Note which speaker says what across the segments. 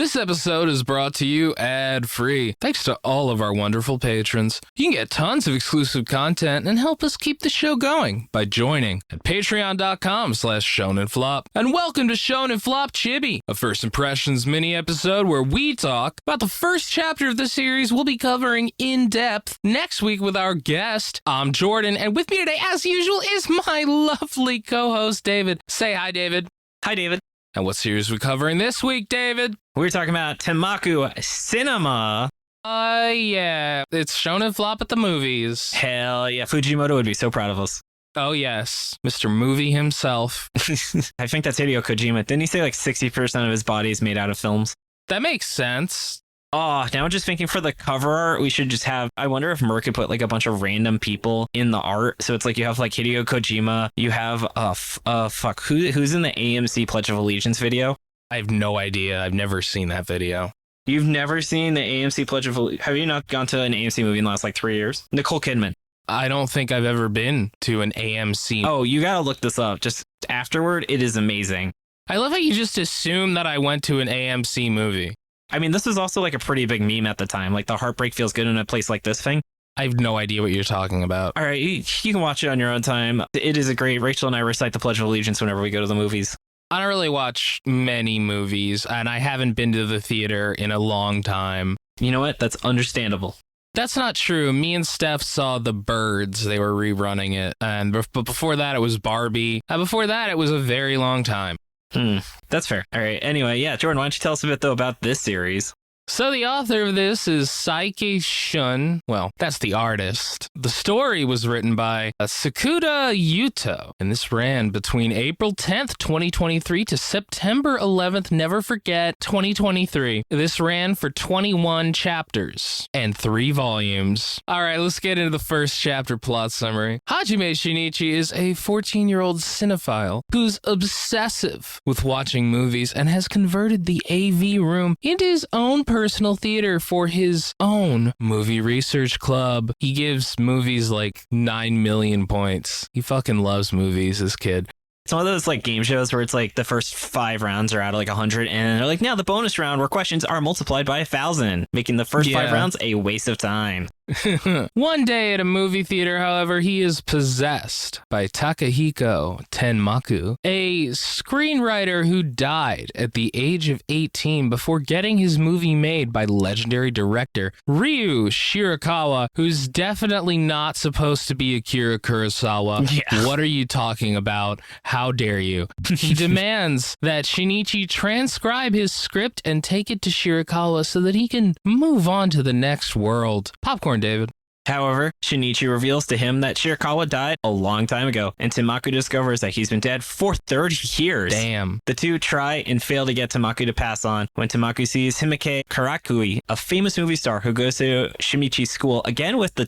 Speaker 1: This episode is brought to you ad-free, thanks to all of our wonderful patrons. You can get tons of exclusive content and help us keep the show going by joining at patreon.com/shonenflop. And welcome to Shonen Flop Chibi, a first impressions mini episode where we talk about the first chapter of the series we'll be covering in depth next week with our guest. I'm Jordan, and with me today, as usual, is my lovely co-host, David. Say hi, David.
Speaker 2: Hi, David.
Speaker 1: And what series are we covering this week, David?
Speaker 2: We're talking about Tenmaku Cinema.
Speaker 1: Yeah. It's Shonen Flop at the movies.
Speaker 2: Hell yeah. Fujimoto would be so proud of us.
Speaker 1: Oh, yes. Mr. Movie himself.
Speaker 2: I think that's Hideo Kojima. Didn't he say like 60% of his body is made out of films?
Speaker 1: That makes sense.
Speaker 2: Oh, now I'm just thinking for the cover art, we should just have, I wonder if Merc could put like a bunch of random people in the art. So it's like you have like Hideo Kojima, you have, who's in the AMC Pledge of Allegiance video?
Speaker 1: I have no idea. I've never seen that video.
Speaker 2: You've never seen the AMC Pledge of Allegiance? Have you not gone to an AMC movie in the last like 3 years? Nicole Kidman.
Speaker 1: I don't think I've ever been to an AMC.
Speaker 2: Oh, you gotta look this up. Just afterward, it is amazing.
Speaker 1: I love how you just assume that I went to an AMC movie.
Speaker 2: I mean, this was also like a pretty big meme at the time, like the heartbreak feels good in a place like this thing.
Speaker 1: I have no idea what you're talking about.
Speaker 2: All right, you can watch it on your own time. It is a great, Rachel and I recite the Pledge of Allegiance whenever we go to the movies.
Speaker 1: I don't really watch many movies, and I haven't been to the theater in a long time.
Speaker 2: You know what? That's understandable.
Speaker 1: That's not true. Me and Steph saw The Birds. They were rerunning it. But before that, it was Barbie. Before that, it was a very long time.
Speaker 2: That's fair. All right. Anyway, yeah, Jordan, why don't you tell us a bit, though, about this series?
Speaker 1: So the author of this is Saeki Shun. Well, that's the artist. The story was written by Tsukuda Yuto, and this ran between April 10th, 2023 to September 11th, never forget, 2023. This ran for 21 chapters and 3 volumes. All right, let's get into the first chapter plot summary. Hajime Shinichi is a 14-year-old cinephile who's obsessive with watching movies and has converted the AV room into his own personal theater for his own movie research club. He gives movies like 9 million points. He fucking loves movies, this kid.
Speaker 2: It's one of those like game shows where it's like the first 5 rounds are out of like 100 and they're like, now the bonus round where questions are multiplied by 1,000, making the first 5 rounds a waste of time.
Speaker 1: One day at a movie theater, however, he is possessed by Takihiko Tenmaku, a screenwriter who died at the age of 18 before getting his movie made by legendary director Ryu Shirakawa, who's definitely not supposed to be Akira Kurosawa.
Speaker 2: Yeah.
Speaker 1: What are you talking about? How dare you? He demands that Shinichi transcribe his script and take it to Shirakawa so that he can move on to the next world. Popcorn, David.
Speaker 2: However, Shinichi reveals to him that Shirakawa died a long time ago, and Tenmaku discovers that he's been dead for 30 years.
Speaker 1: Damn.
Speaker 2: The two try and fail to get Tenmaku to pass on when Tenmaku sees Himike Karakui, a famous movie star who goes to Shinichi's school, again with the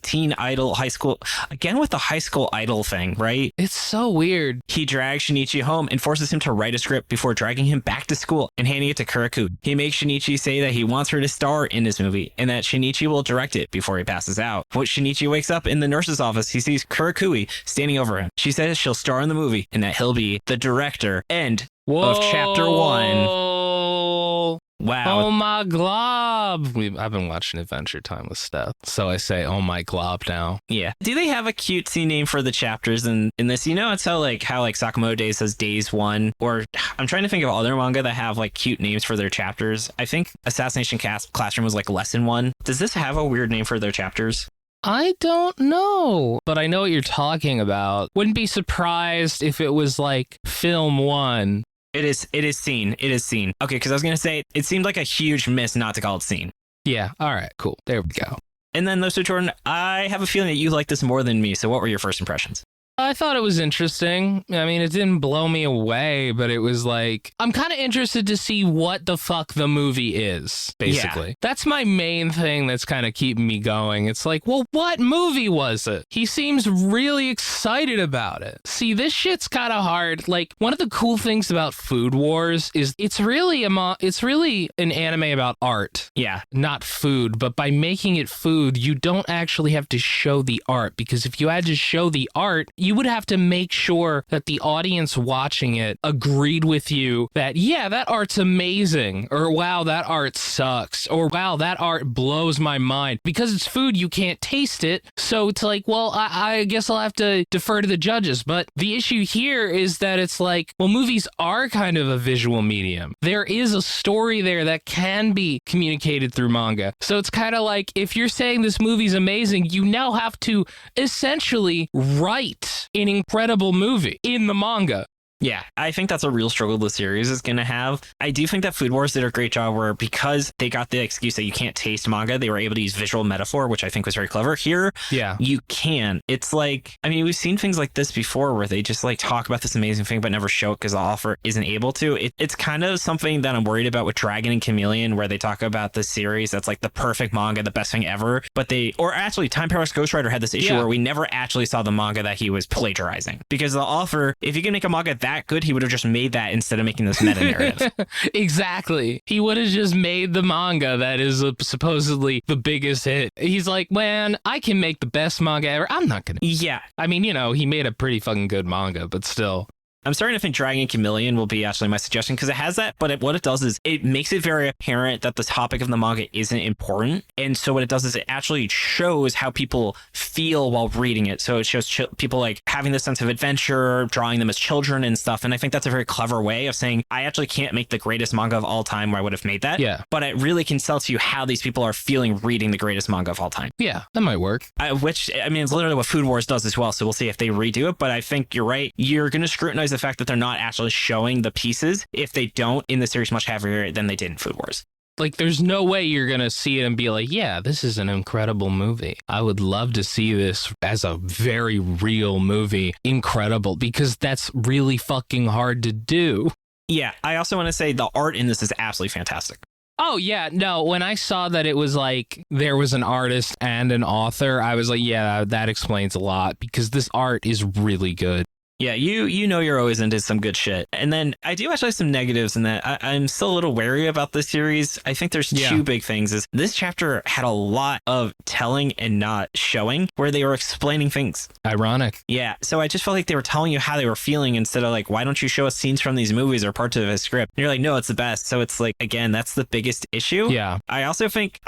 Speaker 2: high school idol thing, right?
Speaker 1: It's so weird.
Speaker 2: He drags Shinichi home and forces him to write a script before dragging him back to school and handing it to Karakui. He makes Shinichi say that he wants her to star in his movie and that Shinichi will direct it before he passes out. When Shinichi wakes up in the nurse's office, he sees Karakui standing over him. She says she'll star in the movie and that he'll be the director. End of chapter 1. Wow.
Speaker 1: Oh my glob. I've been watching Adventure Time with Steph, so I say oh my glob now.
Speaker 2: Yeah. Do they have a cutesy name for the chapters in this? You know, it's how Sakamoto Days says Days 1, or I'm trying to think of other manga that have like cute names for their chapters. I think Assassination Classroom was like Lesson 1. Does this have a weird name for their chapters?
Speaker 1: I don't know, but I know what you're talking about. Wouldn't be surprised if it was like Film 1.
Speaker 2: It is scene. It is scene. Okay, because I was going to say, it seemed like a huge miss not to call it scene.
Speaker 1: Yeah, all right, cool. There we go.
Speaker 2: And then, so Jordan, I have a feeling that you like this more than me, so what were your first impressions?
Speaker 1: I thought it was interesting. I mean, it didn't blow me away, but it was like, I'm kind of interested to see what the fuck the movie is, basically. Yeah. That's my main thing that's kind of keeping me going. It's like, well, what movie was it? He seems really excited about it. See, this shit's kind of hard. Like, one of the cool things about Food Wars is it's really an anime about art.
Speaker 2: Yeah.
Speaker 1: Not food, but by making it food, you don't actually have to show the art, because if you had to show the art, you would have to make sure that the audience watching it agreed with you that, yeah, that art's amazing, or wow, that art sucks, or wow, that art blows my mind. Because it's food, you can't taste it. So it's like, well, I guess I'll have to defer to the judges. But the issue here is that it's like, well, movies are kind of a visual medium. There is a story there that can be communicated through manga. So it's kind of like, if you're saying this movie's amazing, you now have to essentially write an incredible movie in the manga.
Speaker 2: Yeah, I think that's a real struggle the series is going to have. I do think that Food Wars did a great job where, because they got the excuse that you can't taste manga, they were able to use visual metaphor, which I think was very clever. Here,
Speaker 1: yeah,
Speaker 2: you can. It's like, I mean, we've seen things like this before where they just like talk about this amazing thing but never show it because the author isn't able to. It's kind of something that I'm worried about with Dragon and Chameleon, where they talk about the series that's like the perfect manga, the best thing ever. But or actually, Time Paradox Ghostwriter had this issue where we never actually saw the manga that he was plagiarizing, because the author, if you can make a manga that good, he would have just made that instead of making this meta narrative.
Speaker 1: Exactly. He would have just made the manga that is supposedly the biggest hit. He's like, man, I can make the best manga ever. I'm not gonna.
Speaker 2: Yeah.
Speaker 1: I mean, he made a pretty fucking good manga, but still.
Speaker 2: I'm starting to think Dragon and Chameleon will be actually my suggestion, because it has that, but what it does is it makes it very apparent that the topic of the manga isn't important. And so what it does is it actually shows how people feel while reading it. So it shows people like having this sense of adventure, drawing them as children and stuff. And I think that's a very clever way of saying, I actually can't make the greatest manga of all time where I would have made that.
Speaker 1: Yeah.
Speaker 2: But it really can sell to you how these people are feeling reading the greatest manga of all time.
Speaker 1: Yeah, that might work.
Speaker 2: Which, I mean, it's literally what Food Wars does as well. So we'll see if they redo it. But I think you're right. You're going to scrutinize the fact that they're not actually showing the pieces if they don't in the series much heavier than they did in Food Wars.
Speaker 1: Like, there's no way you're going to see it and be like, yeah, this is an incredible movie. I would love to see this as a very real movie. Incredible, because that's really fucking hard to do.
Speaker 2: Yeah, I also want to say the art in this is absolutely fantastic.
Speaker 1: Oh, yeah. No, when I saw that it was like there was an artist and an author, I was like, yeah, that explains a lot, because this art is really good.
Speaker 2: Yeah, you know you're always into some good shit. And then I do actually have some negatives in that. I'm still a little wary about this series. I think there's two big things. Is this chapter had a lot of telling and not showing, where they were explaining things.
Speaker 1: Ironic.
Speaker 2: Yeah, so I just felt like they were telling you how they were feeling instead of like, why don't you show us scenes from these movies or parts of a script? And you're like, no, it's the best. So it's like, again, that's the biggest issue.
Speaker 1: Yeah.
Speaker 2: I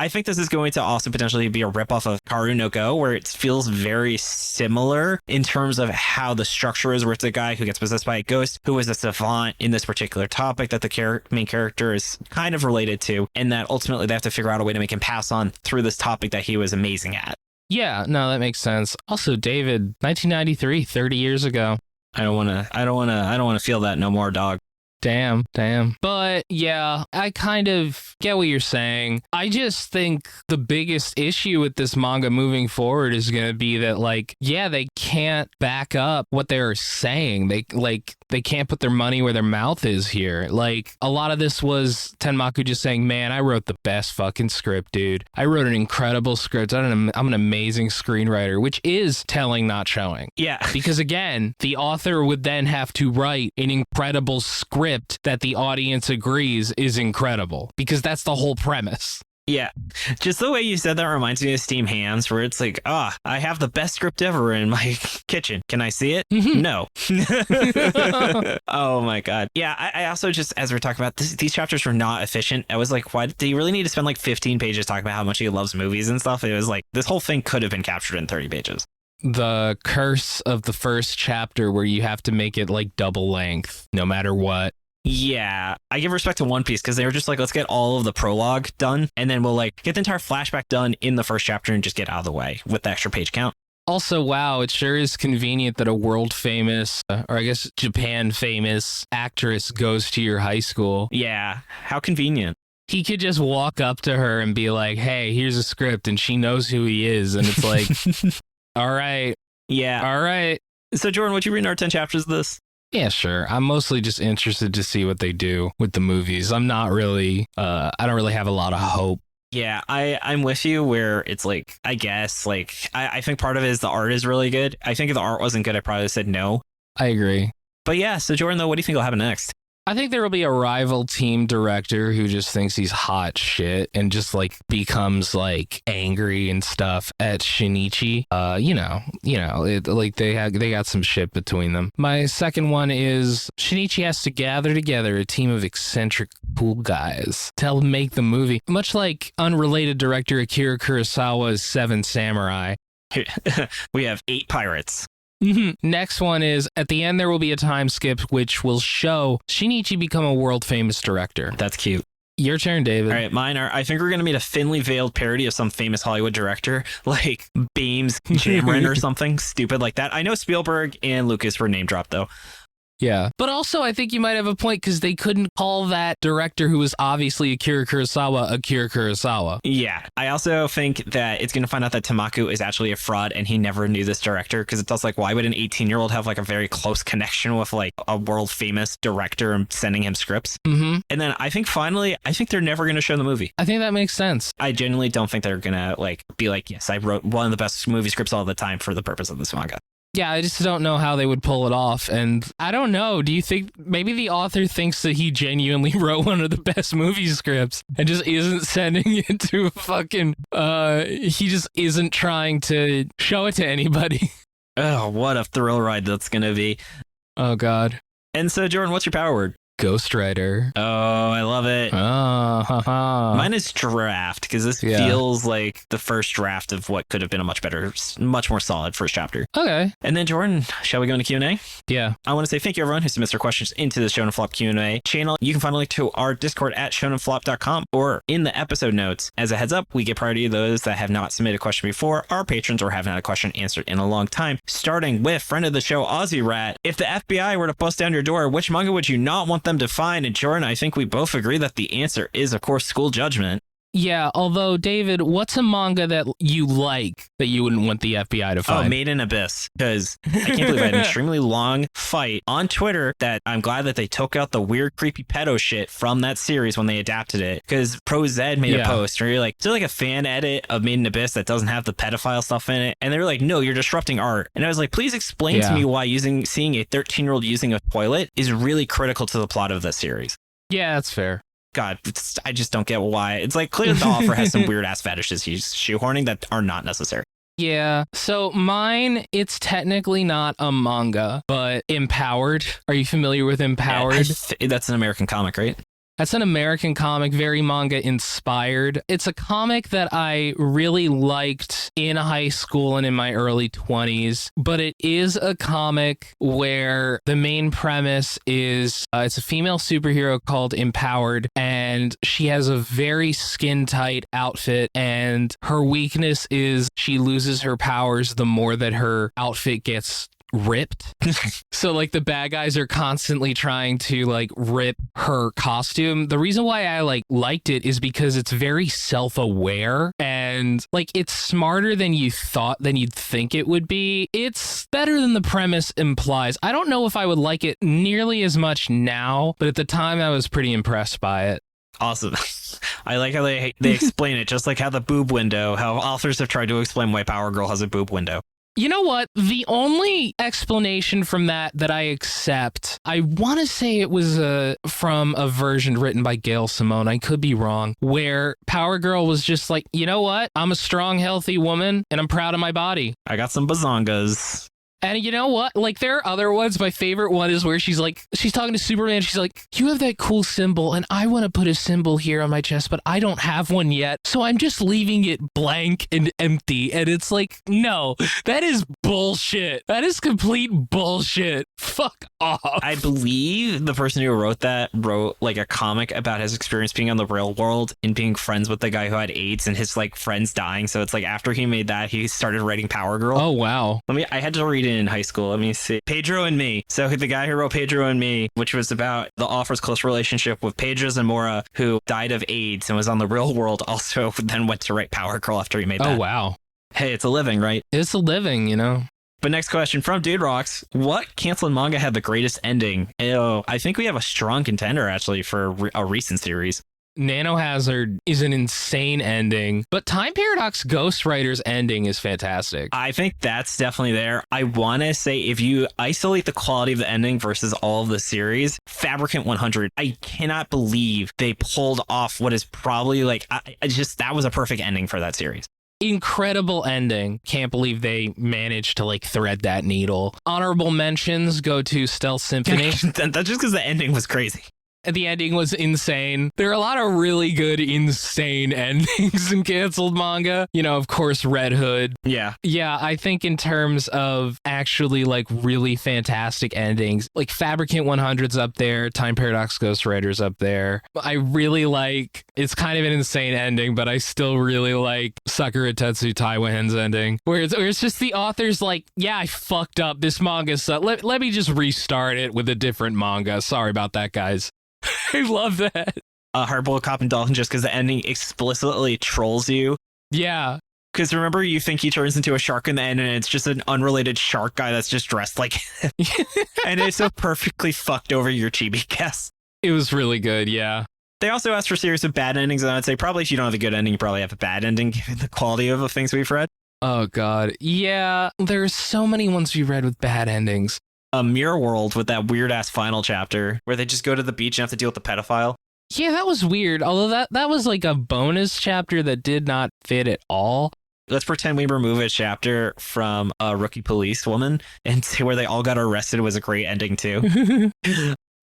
Speaker 2: think this is going to also potentially be a ripoff of Karu no Go, where it feels very similar in terms of how the structure is, where it's a guy who gets possessed by a ghost who is a savant in this particular topic that the main character is kind of related to, and that ultimately they have to figure out a way to make him pass on through this topic that he was amazing at.
Speaker 1: Yeah, no, that makes sense. Also, David, 1993, 30 years ago.
Speaker 2: I don't want to feel that no more, dog.
Speaker 1: Damn. But yeah, I kind of get what you're saying. I just think the biggest issue with this manga moving forward is going to be that, like, yeah, they can't back up what they're saying. They can't put their money where their mouth is here. Like, a lot of this was Tenmaku just saying, man, I wrote the best fucking script, dude. I wrote an incredible script. I'm an amazing screenwriter, which is telling, not showing.
Speaker 2: Yeah.
Speaker 1: Because again, the author would then have to write an incredible script that the audience agrees is incredible, because that's the whole premise.
Speaker 2: Yeah, just the way you said that reminds me of Steam Hands, where it's like, I have the best script ever in my kitchen. Can I see it? No. Oh my God. Yeah, I also just, as we're talking about these chapters were not efficient. I was like, why do you really need to spend like 15 pages talking about how much he loves movies and stuff? It was like, this whole thing could have been captured in 30 pages.
Speaker 1: The curse of the first chapter, where you have to make it like double length, no matter what.
Speaker 2: Yeah, I give respect to One Piece, because they were just like, let's get all of the prologue done, and then we'll like get the entire flashback done in the first chapter and just get out of the way with the extra page count.
Speaker 1: Also, wow, it sure is convenient that a world famous, or I guess Japan famous actress goes to your high school.
Speaker 2: Yeah, how convenient.
Speaker 1: He could just walk up to her and be like, hey, here's a script, and she knows who he is, and it's like, all right.
Speaker 2: Yeah.
Speaker 1: All right.
Speaker 2: So Jordan, would you read our 10 chapters of this?
Speaker 1: Yeah, sure. I'm mostly just interested to see what they do with the movies. I'm not really, I don't really have a lot of hope.
Speaker 2: Yeah, I'm with you where it's like, I guess, like, I think part of it is the art is really good. I think if the art wasn't good, I probably said no.
Speaker 1: I agree.
Speaker 2: But yeah, so Jordan, though, what do you think will happen next?
Speaker 1: I think there will be a rival team director who just thinks he's hot shit and just like becomes like angry and stuff at Shinichi. Like they got some shit between them. My second one is Shinichi has to gather together a team of eccentric cool guys to help make the movie, much like unrelated director Akira Kurosawa's Seven Samurai.
Speaker 2: We have 8 pirates.
Speaker 1: Next one is at the end there will be a time skip which will show Shinichi become a world famous director.
Speaker 2: That's cute.
Speaker 1: Your turn, David.
Speaker 2: All right, mine are, I think we're going to meet a thinly veiled parody of some famous Hollywood director, like Beams Cameron or something stupid like that. I know Spielberg and Lucas were name dropped, though.
Speaker 1: Yeah. But also, I think you might have a point because they couldn't call that director who was obviously Akira Kurosawa.
Speaker 2: Yeah. I also think that it's going to find out that Tenmaku is actually a fraud and he never knew this director, because it's also like, why would an 18-year-old have like a very close connection with like a world famous director and sending him scripts? And then I think finally, I think they're never going to show the movie.
Speaker 1: I think that makes sense.
Speaker 2: I genuinely don't think they're going to like be like, yes, I wrote one of the best movie scripts all the time for the purpose of this manga.
Speaker 1: Yeah, I just don't know how they would pull it off. And I don't know. Do you think maybe the author thinks that he genuinely wrote one of the best movie scripts and just isn't sending it to a fucking, he just isn't trying to show it to anybody.
Speaker 2: Oh, what a thrill ride that's going to be.
Speaker 1: Oh, God.
Speaker 2: And so, Jordan, what's your power word?
Speaker 1: Ghostwriter.
Speaker 2: Oh, I love it. Mine is draft, because this feels like the first draft of what could have been a much more solid first chapter.
Speaker 1: Okay.
Speaker 2: And then, Jordan, shall we go into Q&A?
Speaker 1: Yeah.
Speaker 2: I want to say thank you, everyone who submits their questions into the Shonen Flop Q&A channel. You can find a link to our Discord at shonenflop.com or in the episode notes. As a heads up, we get priority to those that have not submitted a question before, our patrons, or haven't had a question answered in a long time. Starting with friend of the show, Aussie Rat. If the FBI were to bust down your door, which manga would you not want them to find? And Jordan, I think we both agree that the answer is, of course, School Judgment.
Speaker 1: Yeah, although, David, what's a manga that you like that you wouldn't want the FBI to find?
Speaker 2: Oh, Made in Abyss. Because I can't believe I had an extremely long fight on Twitter that I'm glad that they took out the weird, creepy pedo shit from that series when they adapted it. Because ProZ made a post where you're like, is there like a fan edit of Made in Abyss that doesn't have the pedophile stuff in it? And they were like, no, you're disrupting art. And I was like, please explain to me why seeing a 13-year-old using a toilet is really critical to the plot of this series.
Speaker 1: Yeah, that's fair.
Speaker 2: God, I just don't get why. It's like clearly the author has some weird ass fetishes he's shoehorning that are not necessary.
Speaker 1: Yeah. So mine, it's technically not a manga, but Empowered. Are you familiar with Empowered?
Speaker 2: That's an American comic, right?
Speaker 1: That's an American comic, very manga inspired. It's a comic that I really liked in high school and in my early 20s, but it is a comic where the main premise is it's a female superhero called Empowered, and she has a very skin tight outfit, and her weakness is she loses her powers the more that her outfit gets ripped. So like the bad guys are constantly trying to like rip her costume. The reason why I liked it is because it's very self-aware and like it's smarter than you'd think it would be. It's better than the premise implies. I don't know if I would like it nearly as much now, but at the time I was pretty impressed by it.
Speaker 2: Awesome. I like how they explain it, just like how the boob window, how authors have tried to explain why Power Girl has a boob window.
Speaker 1: You know what? The only explanation from that I accept, I want to say it was from a version written by Gail Simone. I could be wrong, where Power Girl was just like, you know what? I'm a strong, healthy woman, and I'm proud of my body.
Speaker 2: I got some bazongas.
Speaker 1: And you know what? Like, there are other ones. My favorite one is where she's talking to Superman. She's like, you have that cool symbol, and I want to put a symbol here on my chest, but I don't have one yet. So I'm just leaving it blank and empty. And it's like, no, that is bullshit. That is complete bullshit. Fuck off.
Speaker 2: I believe the person who wrote that wrote like a comic about his experience being on the real world and being friends with the guy who had AIDS and his like friends dying. So it's like after he made that, he started writing Power Girl.
Speaker 1: Oh, wow.
Speaker 2: I had to read it in high school. Let me see. Pedro and Me. So the guy who wrote Pedro and Me, which was about the author's close relationship with Pedro Zamora, who died of AIDS and was on the real world, also then went to write Power Girl after he made that.
Speaker 1: Oh, wow.
Speaker 2: Hey, it's a living, right?
Speaker 1: It's a living, you know.
Speaker 2: But next question from Dude Rocks. What canceled manga had the greatest ending? Oh, I think we have a strong contender actually for a recent series.
Speaker 1: Nanohazard is an insane ending, but Time Paradox Ghostwriter's ending is fantastic.
Speaker 2: I think that's definitely there. I want to say if you isolate the quality of the ending versus all of the series, Fabricant 100, I cannot believe they pulled off what is probably like, that was a perfect ending for that series.
Speaker 1: Incredible ending. Can't believe they managed to like thread that needle. Honorable mentions go to Stealth Symphony.
Speaker 2: That's just because the ending was crazy.
Speaker 1: The ending was insane. There are a lot of really good, insane endings in canceled manga. You know, of course, Red Hood.
Speaker 2: Yeah.
Speaker 1: Yeah, I think in terms of actually like really fantastic endings, like Fabricant 100's up there, Time Paradox Ghostwriter's up there. I really like, it's kind of an insane ending, but I still really like Sakura Tetsu Taiwan's ending, where it's just the author's like, yeah, I fucked up. This manga sucked. Let me just restart it with a different manga. Sorry about that, guys. I love that.
Speaker 2: Hardboiled Cop and Dolphin, just because the ending explicitly trolls you.
Speaker 1: Yeah.
Speaker 2: Because remember, you think he turns into a shark in the end, and it's just an unrelated shark guy that's just dressed like him. And it's so perfectly fucked over your chibi guess.
Speaker 1: It was really good, yeah.
Speaker 2: They also asked for a series of bad endings, and I'd say probably if you don't have a good ending, you probably have a bad ending, given the quality of the things we've read.
Speaker 1: Oh, God. Yeah, there's so many ones we read with bad endings.
Speaker 2: Mirror World with that weird ass final chapter where they just go to the beach and have to deal with the pedophile.
Speaker 1: Yeah, that was weird. Although that was like a bonus chapter that did not fit at all.
Speaker 2: Let's pretend we remove a chapter from a rookie police woman and say where they all got arrested was a great ending too.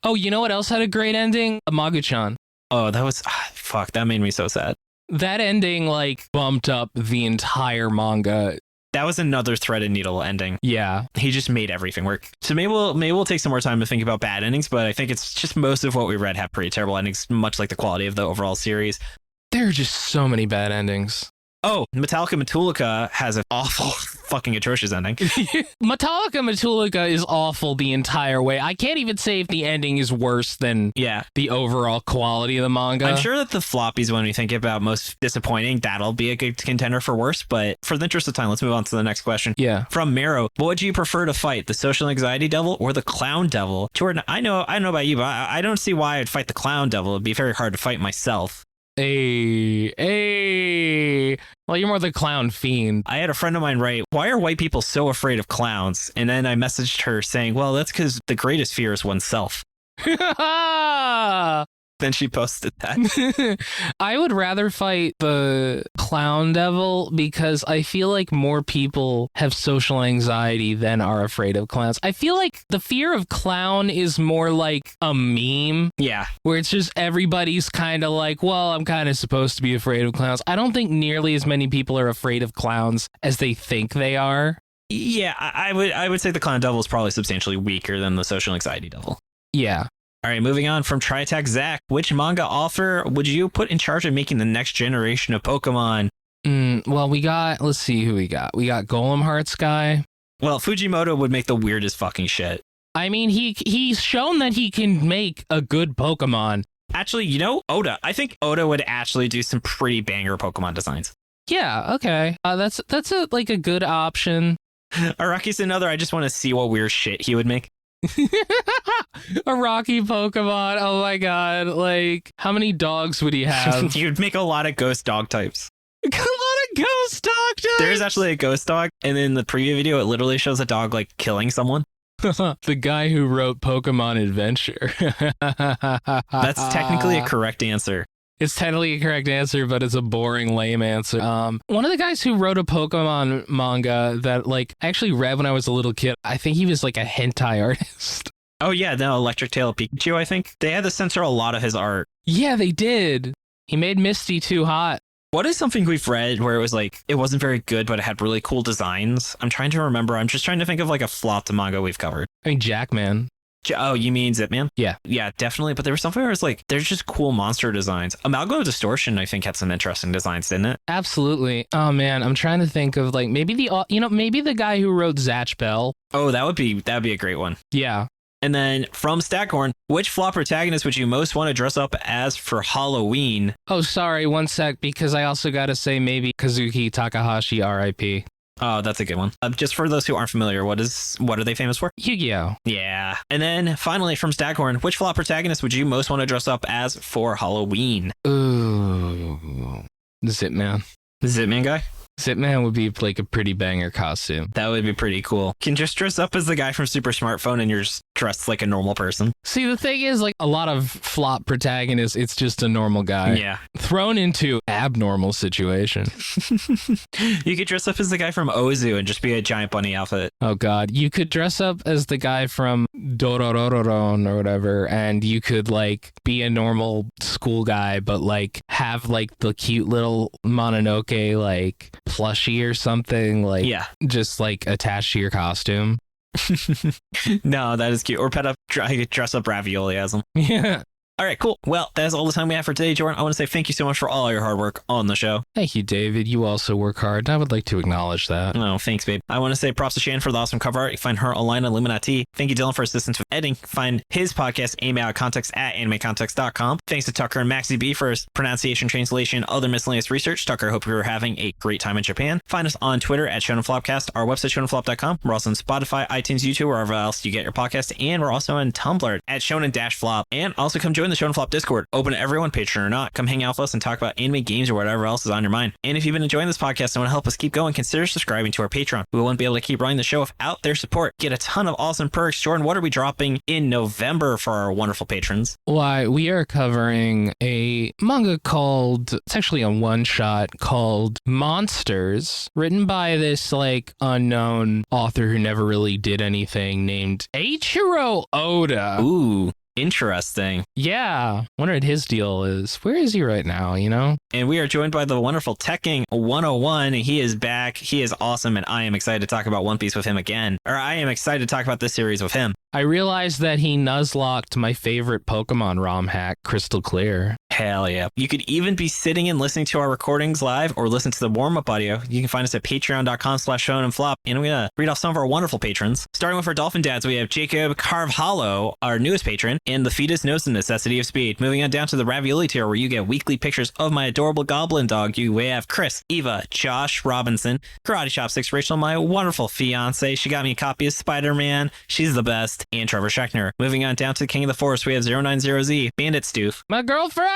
Speaker 1: Oh, you know what else had a great ending? Maguchan.
Speaker 2: Oh, that was fuck. That made me so sad.
Speaker 1: That ending like bumped up the entire manga.
Speaker 2: That was another threaded needle ending.
Speaker 1: Yeah.
Speaker 2: He just made everything work. So maybe we'll take some more time to think about bad endings, but I think it's just most of what we read have pretty terrible endings, much like the quality of the overall series.
Speaker 1: There are just so many bad endings.
Speaker 2: Oh, Metallica Matulika has an awful, fucking atrocious ending.
Speaker 1: Metallica Matulika is awful the entire way. I can't even say if the ending is worse than the overall quality of the manga.
Speaker 2: I'm sure that the floppies, when we think about most disappointing, that'll be a good contender for worse. But for the interest of time, let's move on to the next question.
Speaker 1: Yeah.
Speaker 2: From Marrow, what would you prefer to fight, the social anxiety devil or the clown devil? Jordan, I know about you, but I don't see why I'd fight the clown devil. It'd be very hard to fight myself.
Speaker 1: Hey. Well, you're more the clown fiend.
Speaker 2: I had a friend of mine write, why are white people so afraid of clowns? And then I messaged her saying, well, that's because the greatest fear is oneself. Then she posted that.
Speaker 1: I would rather fight the clown devil because I feel like more people have social anxiety than are afraid of clowns. I feel like the fear of clown is more like a meme.
Speaker 2: Yeah.
Speaker 1: Where it's just everybody's kind of like, well, I'm kind of supposed to be afraid of clowns. I don't think nearly as many people are afraid of clowns as they think they are.
Speaker 2: Yeah, I would say the clown devil is probably substantially weaker than the social anxiety devil.
Speaker 1: Yeah.
Speaker 2: All right, moving on from Tri-Attack Zach. Which manga author would you put in charge of making the next generation of Pokemon?
Speaker 1: Well, let's see who we got. We got Golem Hearts guy.
Speaker 2: Well, Fujimoto would make the weirdest fucking shit.
Speaker 1: I mean, he's shown that he can make a good Pokemon.
Speaker 2: Actually, you know, Oda. I think Oda would actually do some pretty banger Pokemon designs.
Speaker 1: Yeah, okay. That's a good option.
Speaker 2: Araki's another. I just want to see what weird shit he would make.
Speaker 1: A Rocky Pokemon. Oh my god. Like, how many dogs would he have?
Speaker 2: You'd make a lot of ghost dog types.
Speaker 1: A lot of ghost dog types.
Speaker 2: There's actually a ghost dog, and in the preview video, it literally shows a dog like killing someone.
Speaker 1: The guy who wrote Pokemon Adventure.
Speaker 2: That's technically a correct answer.
Speaker 1: It's technically a correct answer, but it's a boring, lame answer. One of the guys who wrote a Pokemon manga that like I actually read when I was a little kid, I think he was like a hentai artist.
Speaker 2: Oh yeah, no, Electric Tail Pikachu, I think. They had to censor a lot of his art.
Speaker 1: Yeah, they did. He made Misty too hot.
Speaker 2: What is something we've read where it was like, it wasn't very good, but it had really cool designs? I'm trying to remember. I'm just trying to think of like a flopped manga we've covered.
Speaker 1: I mean, Jackman.
Speaker 2: Oh, you mean Zipman?
Speaker 1: Yeah.
Speaker 2: Yeah, definitely. But there was something where it's like, there's just cool monster designs. Amalgam Distortion, I think, had some interesting designs, didn't it?
Speaker 1: Absolutely. Oh man, I'm trying to think of like maybe the guy who wrote Zatch Bell.
Speaker 2: Oh, that'd be a great one.
Speaker 1: Yeah.
Speaker 2: And then from Stackhorn, which flop protagonist would you most want to dress up as for Halloween?
Speaker 1: Oh, sorry, one sec, because I also got to say maybe Kazuki Takahashi, R.I.P.
Speaker 2: Oh, that's a good one. Just for those who aren't familiar, what are they famous for?
Speaker 1: Yu-Gi-Oh!
Speaker 2: Yeah. And then finally from Staghorn, which flop protagonist would you most want to dress up as for Halloween?
Speaker 1: Ooh. Zipman.
Speaker 2: The Zipman guy?
Speaker 1: Zipman would be like a pretty banger costume.
Speaker 2: That would be pretty cool. You can just dress up as the guy from Super Smartphone and you're just dressed like a normal person.
Speaker 1: See, the thing is, like, a lot of flop protagonists, it's just a normal guy.
Speaker 2: Yeah.
Speaker 1: Thrown into abnormal situation.
Speaker 2: You could dress up as the guy from Ozu and just be a giant bunny outfit.
Speaker 1: Oh, God. You could dress up as the guy from Dorororon or whatever, and you could, like, be a normal school guy, but, like, have, like, the cute little Mononoke, like, plushie or something, like,
Speaker 2: Yeah.
Speaker 1: just, like, attached to your costume.
Speaker 2: No, that is cute. Or dress up Ravioli as him.
Speaker 1: Yeah.
Speaker 2: All right, cool. Well, that's all the time we have for today, Jordan. I want to say thank you so much for all your hard work on the show.
Speaker 1: Thank you, David. You also work hard. I would like to acknowledge that.
Speaker 2: Oh, thanks, babe. I want to say props to Shannon for the awesome cover art. You can find her online on illuminyatea. Thank you, Dylan, for assistance with editing. Find his podcast, Anime Out of Context, at animecontext.com. Thanks to Tucker and Maxie B for his pronunciation, translation, other miscellaneous research. Tucker, I hope you're having a great time in Japan. Find us on Twitter at ShonenFlopcast, our website, ShonenFlop.com. We're also on Spotify, iTunes, YouTube, wherever else you get your podcast. And we're also on Tumblr at Shonen-Flop. And also come join the Shonen Flop Discord. Open to everyone, Patreon or not. Come hang out with us and talk about anime, games, or whatever else is on your mind. And if you've been enjoying this podcast and want to help us keep going, consider subscribing to our Patreon. We wouldn't be able to keep running the show without their support. Get a ton of awesome perks. Jordan, what are we dropping in November for our wonderful patrons?
Speaker 1: Why, we are covering a manga called, it's actually a one-shot called Monsters, written by this, like, unknown author who never really did anything named Eiichiro Oda.
Speaker 2: Ooh. Interesting.
Speaker 1: Yeah. Wonder what his deal is. Where is he right now, you know?
Speaker 2: And we are joined by the wonderful Tekking 101. He is back. He is awesome. And I am excited to talk about One Piece with him again. Or I am excited to talk about this series with him.
Speaker 1: I realized that he nuzlocked my favorite Pokemon ROM hack, Crystal Clear.
Speaker 2: Hell yeah. You could even be sitting and listening to our recordings live or listen to the warm-up audio. You can find us at patreon.com/shonenflop. And I'm going to read off some of our wonderful patrons. Starting with our dolphin dads, we have Jacob Carvajalo, our newest patron, and the fetus knows the necessity of speed. Moving on down to the ravioli tier where you get weekly pictures of my adorable goblin dog. We have Chris, Eva, Josh Robinson, Karate Shop 6, Rachel, my wonderful fiance. She got me a copy of Spider-Man. She's the best. And Trevor Schechner. Moving on down to the King of the Forest, we have 090Z, Bandit Stoof,
Speaker 1: My girlfriend!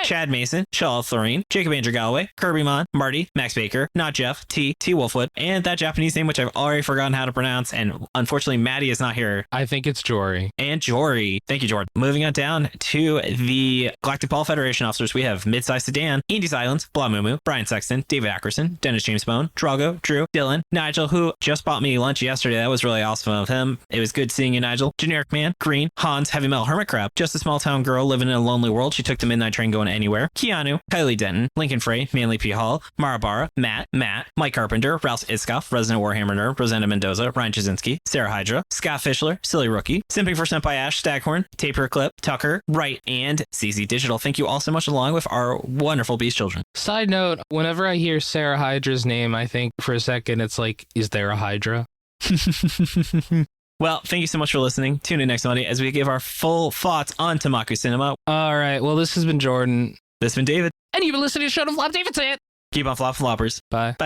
Speaker 2: Chad Mason, Charlotte Thoreen, Jacob Andrew Galloway, Kirby Mon, Marty, Max Baker, Not Jeff, T Wolfwood, and that Japanese name, which I've already forgotten how to pronounce, and unfortunately, Maddie is not here.
Speaker 1: I think it's Jory.
Speaker 2: And Jory. Thank you, Jordan. Moving on down to the Galactic Ball Federation officers, we have Midsize Sedan, Andy Silence, Blah Moo, Brian Sexton, David Ackerson, Dennis James Bone, Drago, Drew, Dylan, Nigel, who just bought me lunch yesterday. That was really awesome of him. It was good seeing you, Nigel. Generic Man, Green, Hans, Heavy Metal Hermit Crab, Just a Small Town Girl Living in a Lonely World. She took the midnight train going anywhere. Keanu, Kylie Denton, Lincoln Frey, Manly P. Hall, Marabara, Matt, Mike Carpenter, Ralph Iskoff, Resident Warhammer Nerd, Rosanna Mendoza, Ryan Jasinski, Sarah Hydra, Scott Fischler, Silly Rookie, Simping for Senpai Ash, Staghorn, Taper Clip, Tucker, Wright, and CZ Digital. Thank you all so much, along with our wonderful Beast Children.
Speaker 1: Side note, whenever I hear Sarah Hydra's name, I think for a second it's like, is there a Hydra?
Speaker 2: Well, thank you so much for listening. Tune in next Monday as we give our full thoughts on Tenmaku Cinema.
Speaker 1: All right. Well, this has been Jordan.
Speaker 2: This has been David.
Speaker 1: And you've been listening to Shonen Flop. David, say it.
Speaker 2: Keep on flop floppers.
Speaker 1: Bye.
Speaker 2: Bye.